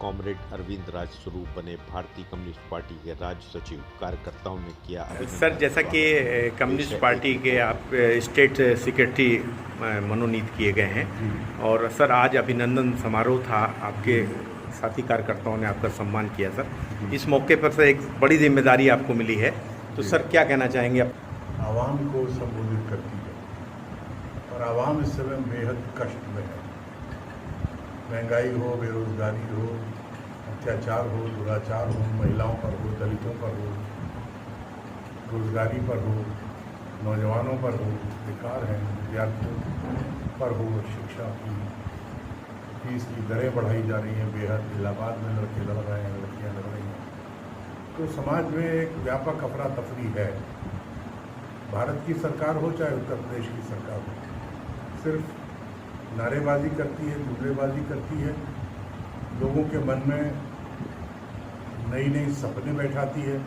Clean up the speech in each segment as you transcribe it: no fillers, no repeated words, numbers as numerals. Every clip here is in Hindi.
कॉमरेड अरविंद राज स्वरूप बने भारतीय कम्युनिस्ट पार्टी के राज्य सचिव। कार्यकर्ताओं ने किया अभिनंदन। सर, जैसा कि कम्युनिस्ट पार्टी के आप स्टेट सेक्रेटरी मनोनीत किए गए हैं और सर आज अभिनंदन समारोह था, आपके साथी कार्यकर्ताओं ने आपका सम्मान किया सर। इस मौके पर सर एक बड़ी जिम्मेदारी आपको मिली है, तो सर क्या कहना चाहेंगे आप? आवाम को संबोधित करती है और आवाम इस समय बेहद कष्ट में है। महंगाई हो, बेरोजगारी हो, अत्याचार हो, दुराचार हो, महिलाओं पर हो, दलितों पर हो, रोजगारी पर हो, नौजवानों पर हो, बेकार हैं, विद्यार्थियों पर हो, शिक्षा की फीस की दरें बढ़ाई जा रही हैं बेहद। इलाहाबाद में लड़के लड़ रहे हैं, लड़कियाँ लड़ रही हैं। तो समाज में एक व्यापक अफरा तफरी है। भारत की सरकार हो चाहे उत्तर प्रदेश की सरकार हो, सिर्फ नारेबाजी करती है, जुमलेबाजी करती है, लोगों के मन में नई नई सपने बैठाती है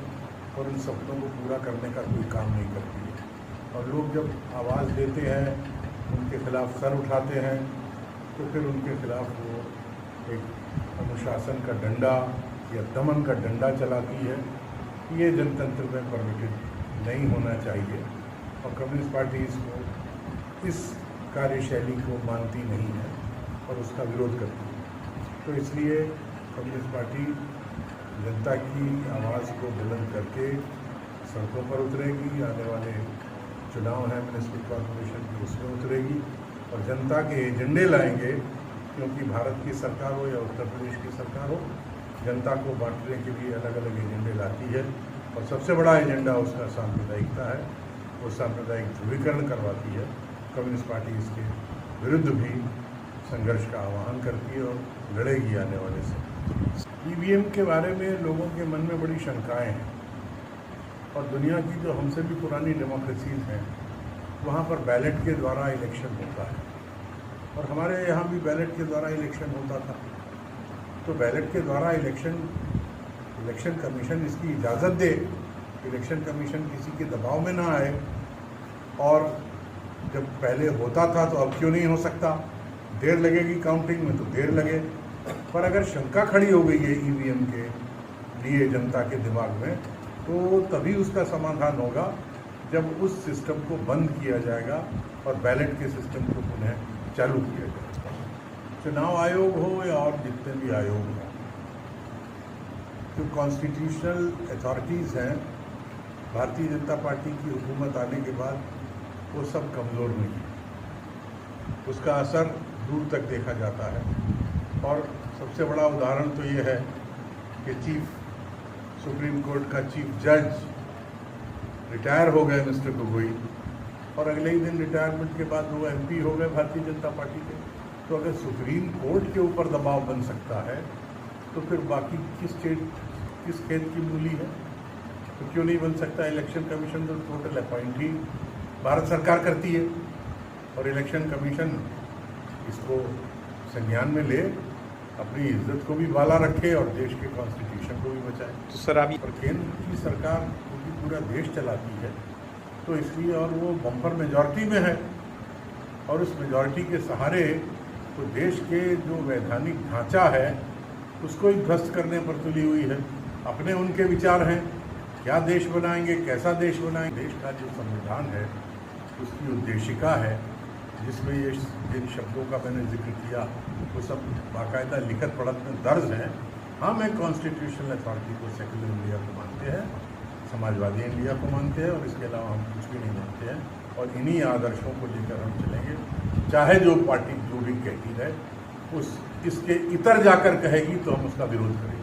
और उन सपनों को पूरा करने का कोई काम नहीं करती है। और लोग जब आवाज़ देते हैं, उनके खिलाफ सर उठाते हैं, तो फिर उनके खिलाफ वो एक अनुशासन का डंडा या दमन का डंडा चलाती है। ये जनतंत्र में परमिटेड नहीं होना चाहिए और कम्युनिस्ट पार्टी इसको इस कार्यशैली को मानती नहीं है और उसका विरोध करती है। तो इसलिए कम्युनिस्ट पार्टी जनता की आवाज़ को बुलंद करके सड़कों पर उतरेगी। आने वाले चुनाव हैं म्युनिसिपल कॉर्पोरेशन की, उसमें उतरेगी और जनता के एजेंडे लाएंगे, क्योंकि भारत की सरकार हो या उत्तर प्रदेश की सरकार हो, जनता को बांटने के लिए अलग अलग एजेंडे लाती है और सबसे बड़ा एजेंडा उसका सांप्रदायिकता है। वो सांप्रदायिक ध्रुवीकरण करवाती है। कम्युनिस्ट पार्टी इसके विरुद्ध भी संघर्ष का आह्वान करती है और लड़ेगी आने वाले समय। ईवीएम के बारे में लोगों के मन में बड़ी शंकाएं हैं और दुनिया की जो हमसे भी पुरानी डेमोक्रेसीज हैं, वहाँ पर बैलेट के द्वारा इलेक्शन होता है और हमारे यहाँ भी बैलेट के द्वारा इलेक्शन होता था। तो बैलेट के द्वारा इलेक्शन कमीशन इसकी इजाज़त दे, इलेक्शन कमीशन किसी के दबाव में ना आए। और जब पहले होता था तो अब क्यों नहीं हो सकता? देर लगेगी काउंटिंग में तो देर लगे, पर अगर शंका खड़ी हो गई है ईवीएम के लिए जनता के दिमाग में, तो तभी उसका समाधान होगा जब उस सिस्टम को बंद किया जाएगा और बैलेट के सिस्टम को पुनः चालू किया जाएगा। चुनाव आयोग हो या और जितने भी आयोग हों, जो कॉन्स्टिट्यूशनल अथॉरिटीज़ हैं, भारतीय जनता पार्टी की हुकूमत आने के बाद वो सब कमज़ोर हुई है। उसका असर दूर तक देखा जाता है और सबसे बड़ा उदाहरण तो ये है कि सुप्रीम कोर्ट का चीफ जज रिटायर हो गए मिस्टर गोगोई, और अगले ही दिन रिटायरमेंट के बाद वो एमपी हो गए भारतीय जनता पार्टी के। तो अगर सुप्रीम कोर्ट के ऊपर दबाव बन सकता है, तो फिर बाकी किस खेत की मूली है? तो क्यों नहीं बन सकता? इलेक्शन कमीशन तो टोटल अपॉइंट ही भारत सरकार करती है और इलेक्शन कमीशन इसको संज्ञान में ले, अपनी इज्जत को भी बाला रखे और देश के कॉन्स्टिट्यूशन को भी बचाए। तो सर अभी और केंद्र की सरकार क्योंकि पूरा देश चलाती है, तो इसलिए, और वो बम्पर मेजॉरिटी में है और उस मेजॉरिटी के सहारे तो देश के जो वैधानिक ढांचा है उसको ही ध्वस्त करने पर तुली हुई है। अपने उनके विचार हैं, क्या देश बनाएंगे, कैसा देश बनाएंगे। देश का जो संविधान है उसकी उद्देशिका है, जिसमें ये जिन शब्दों का मैंने जिक्र किया वो सब बाकायदा लिखत पढ़त में दर्ज हैं। हम एक कॉन्स्टिट्यूशनल अथॉरिटी को सेक्युलर इंडिया को मानते हैं, समाजवादी इंडिया को मानते हैं और इसके अलावा हम कुछ भी नहीं मानते हैं। और इन्हीं आदर्शों को लेकर हम चलेंगे, चाहे जो पार्टी जो भी कहती है, इसके इतर जाकर कहेगी तो हम उसका विरोध करेंगे।